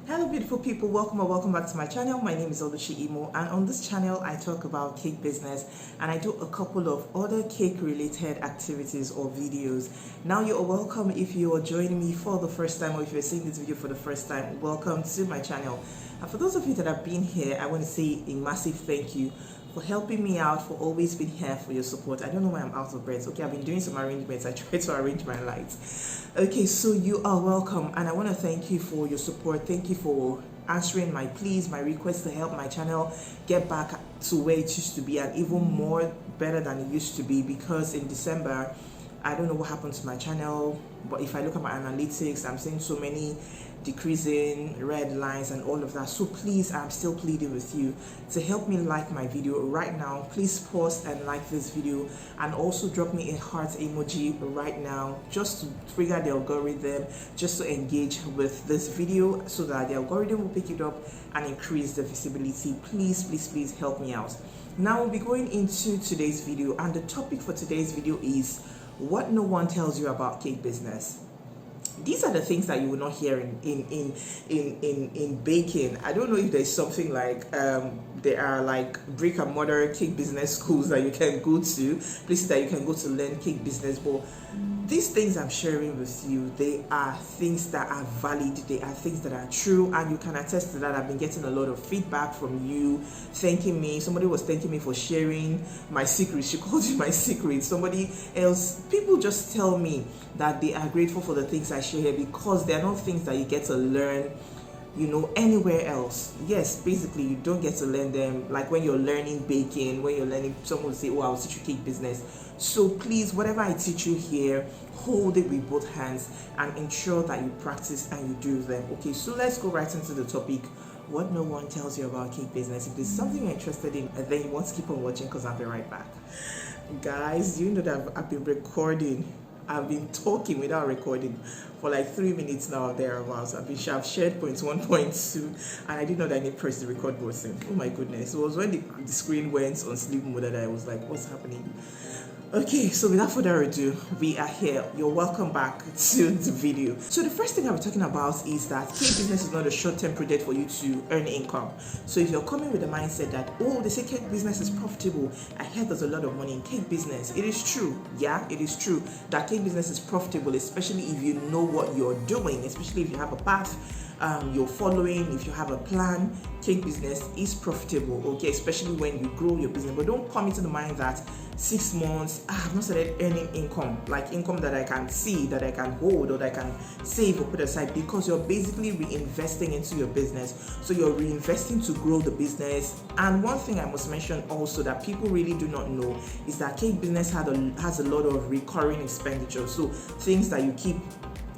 Hello beautiful people, welcome or welcome back to my channel. My name is Oluchiimoh, and on this channel I talk about cake business and I do a couple of other cake related activities or videos. Now you are welcome if you are joining me for the first time, or if you're seeing this video for the first time, welcome to my channel. And for those of you that have been here, I want to say a massive thank you for helping me out, for always being here, for your support. I don't know why I'm out of breath. Okay, I've been doing some arrangements. I try to arrange my lights. Okay, so you are welcome, and I want to thank you for your support. Thank you for answering my pleas, my requests to help my channel get back to where it used to be, and even more better than it used to be, because in December, I don't know what happened to my channel, but if I look at my analytics, I'm seeing so many decreasing red lines and all of that. So please, I'm still pleading with you to help me like my video right now. Please pause and like this video, and also drop me a heart emoji right now, just to trigger the algorithm, just to engage with this video so that the algorithm will pick it up and increase the visibility. Please help me out. Now we'll be going into today's video, and the topic for today's video is what no one tells you about cake business. These are the things that you will not hear in baking. I don't know if there's something like there are like brick and mortar cake business schools that you can go to, places that you can go to learn cake business, but these things I'm sharing with you, they are things that are valid, they are things that are true, and you can attest to that. I've been getting a lot of feedback from you, thanking me. Somebody was thanking me for sharing my secrets. She called you my secrets. Somebody else, people just tell me that they are grateful for the things I share here, because they're not things that you get to learn, you know, anywhere else. Yes, basically you don't get to learn them like when you're learning baking, when you're learning, someone will say, oh, I'll teach you cake business. So please, whatever I teach you here, hold it with both hands and ensure that you practice and you do them. Okay, so let's go right into the topic, what no one tells you about cake business. If there's something you're interested in, and then you want to keep on watching, because I'll be right back. Guys, you know that I've been recording, I've been talking without recording for like 3 minutes now, thereabouts. I've shared points 1.2, and I didn't know that I need to press the record button. Oh my goodness. It was when the screen went on sleep mode that I was like, what's happening? Okay, so without further ado, we are here. You're welcome back to the video. So the first thing I'll be talking about is that cake business is not a short-term project for you to earn income. So if you're coming with the mindset that, oh, they say cake business is profitable, I heard there's a lot of money in cake business. It is true. Yeah, it is true that cake business is profitable, especially if you know what you're doing, especially if you have a path you're following, if you have a plan. Cake business is profitable, okay, especially when you grow your business. But don't come into the mind that 6 months I've not started earning income, like income that I can see, that I can hold, or that I can save or put aside, because you're basically reinvesting into your business. So you're reinvesting to grow the business. And one thing I must mention also that people really do not know is that cake business has a lot of recurring expenditure. So things that you keep,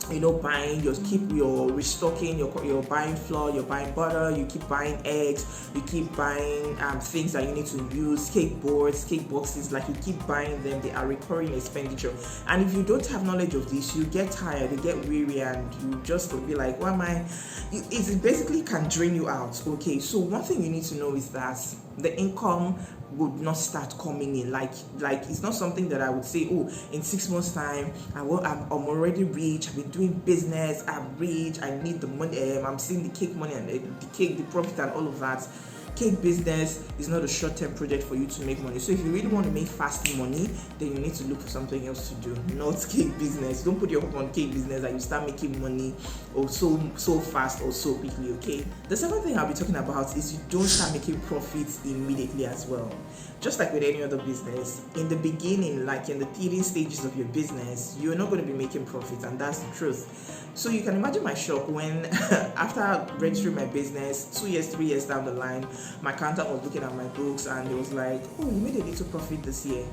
you know, buying, you're restocking, you're buying flour, you're buying butter, you keep buying eggs, you keep buying things that you need to use, cake boards, cake boxes, like you keep buying them. They are recurring expenditure. And if you don't have knowledge of this, you get tired, you get weary, and you just will be like, why am I? It basically can drain you out. Okay, so one thing you need to know is that the income would not start coming in like it's not something that I would say, oh, in 6 months time I'm already rich, I've been doing business, I'm rich, I need the money, I'm seeing the cake money and the profit and all of that. Cake business is not a short-term project for you to make money. So if you really want to make fast money, then you need to look for something else to do, not cake business. Don't put your hope on cake business and you start making money or so fast or so quickly. Okay, the second thing I'll be talking about is you don't start making profits immediately as well. Just like with any other business, in the beginning, like in the teething stages of your business, you're not going to be making profits, and that's the truth. So you can imagine my shock when after registering my business 2 years, 3 years down the line, my accountant was looking at my books and it was like, oh, you made a little profit this year.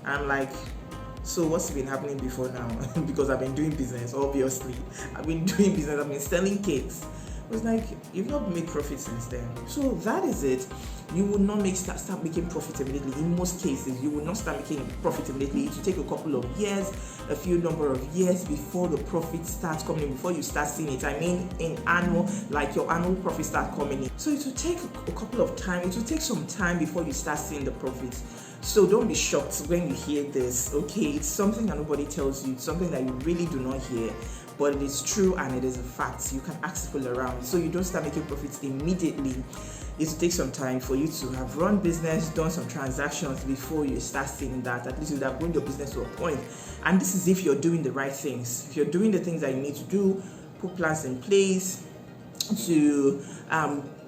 And I'm like, so what's been happening before now? Because I've been doing business, obviously. I've been doing business, I've been selling cakes. It was like, you've not made profit since then. So that is it. You will not start making profit immediately. In most cases, you will not start making profit immediately. It will take a couple of years, a few number of years before the profit starts coming in, before you start seeing it. I mean, in annual, like your annual profit start coming in. So it will take a couple of time. It will take some time before you start seeing the profits. So don't be shocked when you hear this. Okay, it's something that nobody tells you. It's something that you really do not hear. but it is true and it is a fact. You can ask people around, so you don't start making profits immediately. It will take some time for you to have run business, done some transactions before you start seeing that. At least you have grown your business to a point. And this is if you're doing the right things. If you're doing the things that you need to do, put plans in place to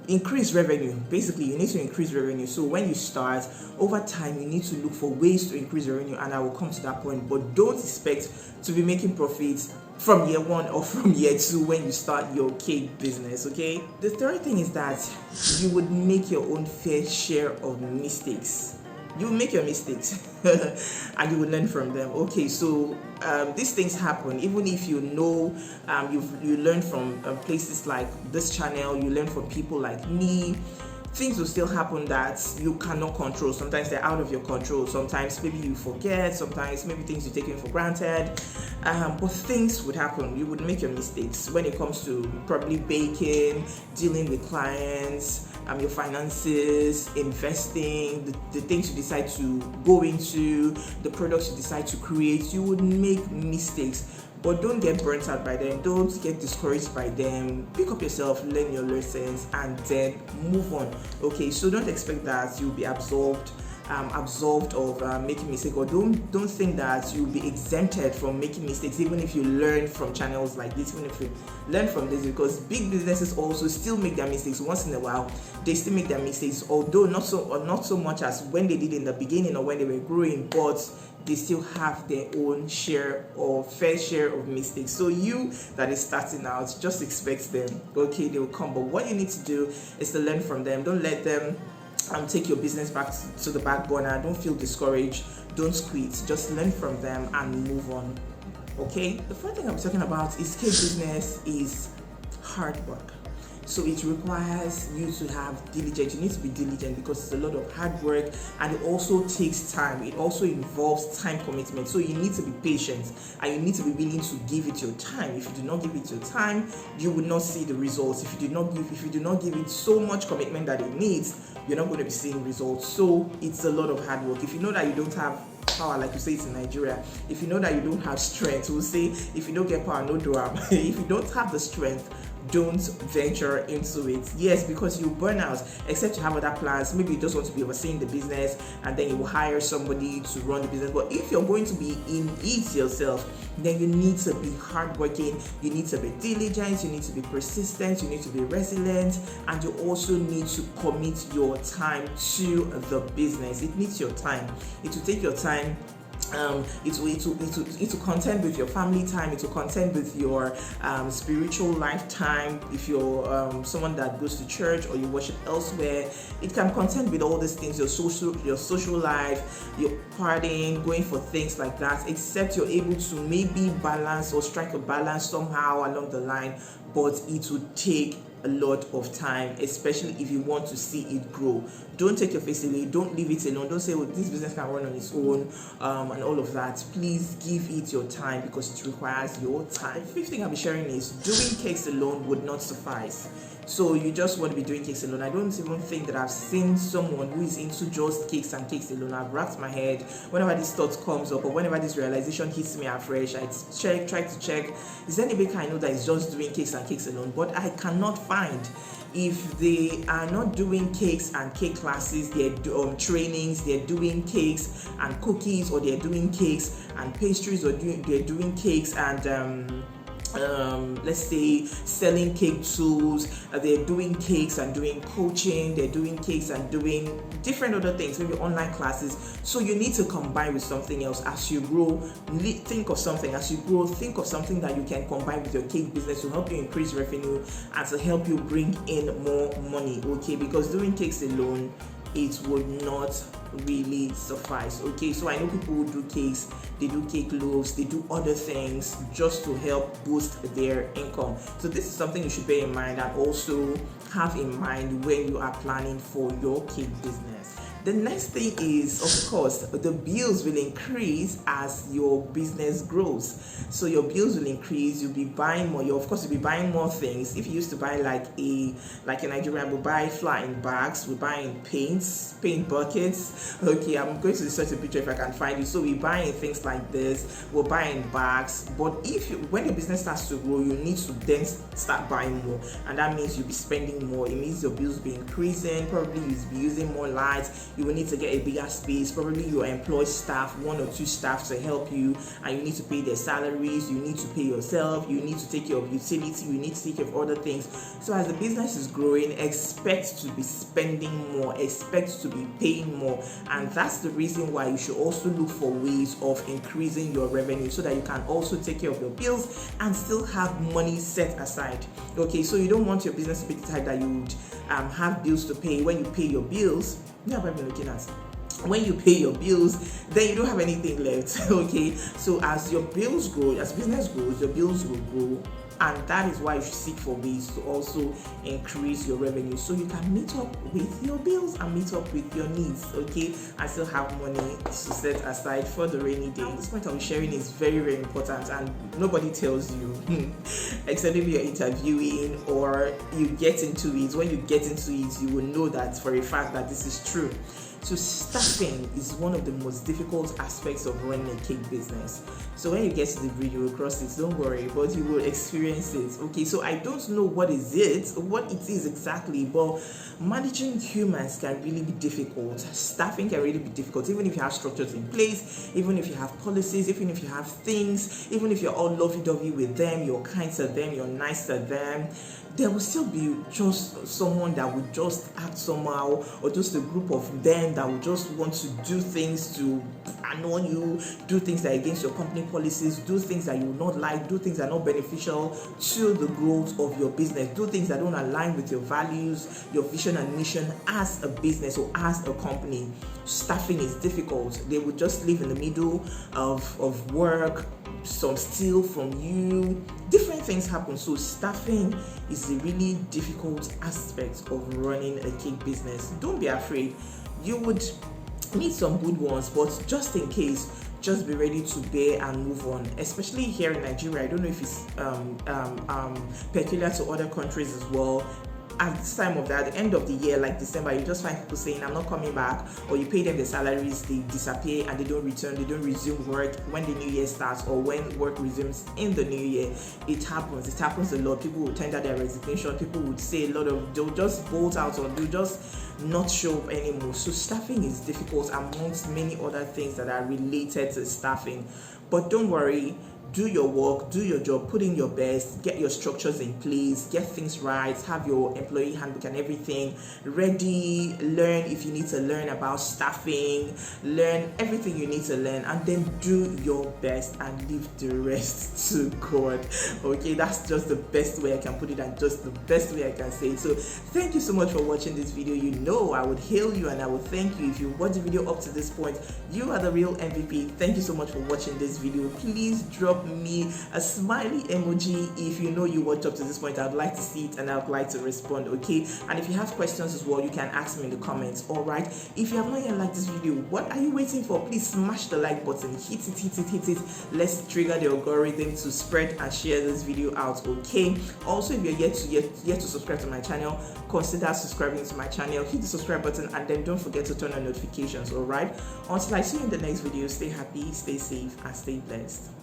increase revenue. Basically, you need to increase revenue. So when you start, over time, you need to look for ways to increase revenue, and I will come to that point. But don't expect to be making profits from year 1 or from year 2 when you start your cake business. Okay, the third thing is that you would make your own fair share of mistakes. You will make your mistakes and you will learn from them. Okay, so these things happen. Even if you know, you learn from places like this channel, you learn from people like me. Things will still happen that you cannot control. Sometimes they're out of your control. Sometimes maybe you forget. Sometimes maybe things you take for granted. But things would happen. You would make your mistakes when it comes to probably baking, dealing with clients, your finances, investing, the things you decide to go into, the products you decide to create. You would make mistakes. But don't get burnt out by them. Don't get discouraged by them. Pick up yourself, learn your lessons, and then move on. Okay, so don't expect that you'll be absolved of making mistakes, or don't think that you'll be exempted from making mistakes, even if you learn from channels like this, even if you learn from this, because big businesses also still make their mistakes once in a while. They still make their mistakes, although not so much as when they did in the beginning or when they were growing, but they still have their own share or fair share of mistakes. So you that is starting out, just expect them. Okay, they will come, but what you need to do is to learn from them. Don't let them take your business back to the back burner. Don't feel discouraged. Don't quit. Just learn from them and move on. Okay, the first thing I'm talking about is cake business is hard work. So it requires you to have diligence. You need to be diligent because it's a lot of hard work, and it also takes time. It also involves time commitment. So you need to be patient and you need to be willing to give it your time. If you do not give it your time, you will not see the results. If you do not give it so much commitment that it needs, you're not going to be seeing results. So it's a lot of hard work. If you know that you don't have power, like you say it in Nigeria, if you know that you don't have strength, we'll say if you don't get power, no drum. If you don't have the strength, don't venture into it. Yes, because you burn out, except you have other plans. Maybe you just want to be overseeing the business and then you will hire somebody to run the business. But if you're going to be in it yourself, then you need to be hardworking, you need to be diligent, you need to be persistent, you need to be resilient, and you also need to commit your time to the business. It needs your time. It will take your time. It will contend with your family time. It will contend with your spiritual lifetime. If you're someone that goes to church or you worship elsewhere, it can contend with all these things. Your social life, your partying, going for things like that. Except you're able to maybe balance or strike a balance somehow along the line, but it would take a lot of time, especially if you want to see it grow. Don't take your face away. Don't leave it alone. Don't say, well, this business can run on its own and all of that. Please give it your time because it requires your time. The fifth thing I'll be sharing is doing cakes alone would not suffice. So you just want to be doing cakes alone. I don't even think that I've seen someone who is into just cakes and cakes alone. I've racked my head whenever this thought comes up or whenever this realization hits me afresh. I try to check, is there any baker I know that is just doing cakes and cakes alone? But I cannot find. If they are not doing cakes and cake classes, they're trainings, they're doing cakes and cookies, or they're doing cakes and pastries, or they're doing cakes and let's say selling cake tools, they're doing cakes and doing coaching, they're doing cakes and doing different other things, maybe online classes. So you need to combine with something else as you grow. Think of something as you grow, think of something that you can combine with your cake business to help you increase revenue and to help you bring in more money. Okay, because doing cakes alone, it would not really suffice. Okay, so I know people who do cakes, they do cake loaves, they do other things just to help boost their income. So this is something you should bear in mind and also have in mind when you are planning for your cake business. The next thing is, of course, the bills will increase as your business grows. So your bills will increase. You'll be buying more. Of course, you'll be buying more things. If you used to buy like in Nigeria, we buy flying bags, we're buying paint buckets. Okay, I'm going to search a picture if I can find it. So we're buying things like this. We're buying bags. But when your business starts to grow, you need to then start buying more, and that means you'll be spending more. It means your bills will be increasing. Probably you'll be using more lights. You will need to get a bigger space. Probably you employ staff, 1 or 2 staff to help you, and you need to pay their salaries. You need to pay yourself. You need to take care of utility. You need to take care of other things. So as the business is growing, expect to be spending more, expect to be paying more, and that's the reason why you should also look for ways of increasing your revenue so that you can also take care of your bills and still have money set aside. Okay, so you don't want your business to be the type that you would have bills to pay. When you pay your bills, when you pay your bills, then you don't have anything left. Okay, so as your bills grow, as business grows, your bills will grow, and that is why you should seek for ways to also increase your revenue so you can meet up with your bills and meet up with your needs, okay, and still have money to set aside for the rainy day. This point I'm sharing is very, very important, and nobody tells you except if you're interviewing or you get into it. When you get into it, you will know that for a fact that this is true. So staffing is one of the most difficult aspects of running a cake business. So when you get to the bridge, you will cross it, don't worry, but you will experience it. Okay, so I don't know what it is exactly, but managing humans can really be difficult. Staffing can really be difficult, even if you have structures in place, even if you have policies, even if you have things, even if you're all lovey-dovey with them, you're kind to them, you're nice to them, there will still be just someone that would just act somehow, or just a group of them that would just want to do things to annoy you, do things that are against your company policies, do things that you will not like, do things that are not beneficial to the growth of your business, do things that don't align with your values, your vision and mission as a business or as a company. Staffing is difficult. They would just live in the middle of work, some steal from you, different things happen. So staffing is a really difficult aspect of running a cake business. Don't be afraid. You would meet some good ones, but just in case, just be ready to bear and move on. Especially here in Nigeria, I don't know if it's peculiar to other countries as well. At this time of the end of the year, like December, you just find people saying, I'm not coming back, or you pay them their salaries, they disappear and they don't return, they don't resume work when the new year starts or when work resumes in the new year. It happens a lot. People will tender their resignation, people would say they'll just bolt out, or they'll just not show up anymore. So staffing is difficult amongst many other things that are related to staffing. But don't worry, do your work, do your job, put in your best, get your structures in place, get things right, have your employee handbook and everything ready, learn if you need to learn about staffing, learn everything you need to learn, and then do your best and leave the rest to God. Okay, that's just the best way I can put it and just the best way I can say it. So thank you so much for watching this video. You know I would hail you and I would thank you if you watched the video up to this point. You are the real MVP. Thank you so much for watching this video. Please drop me a smiley emoji if you know you watched up to this point. I'd like to see it and I'd like to respond. Okay, and if you have questions as well, you can ask me in the comments. All right, if you have not yet liked this video, what are you waiting for? Please smash the like button, hit it. Let's trigger the algorithm to spread and share this video out. Okay, also if you're yet to subscribe to my channel, consider subscribing to my channel. Hit the subscribe button and then don't forget to turn on notifications. All right, until I see you in the next video, stay happy, stay safe and stay blessed.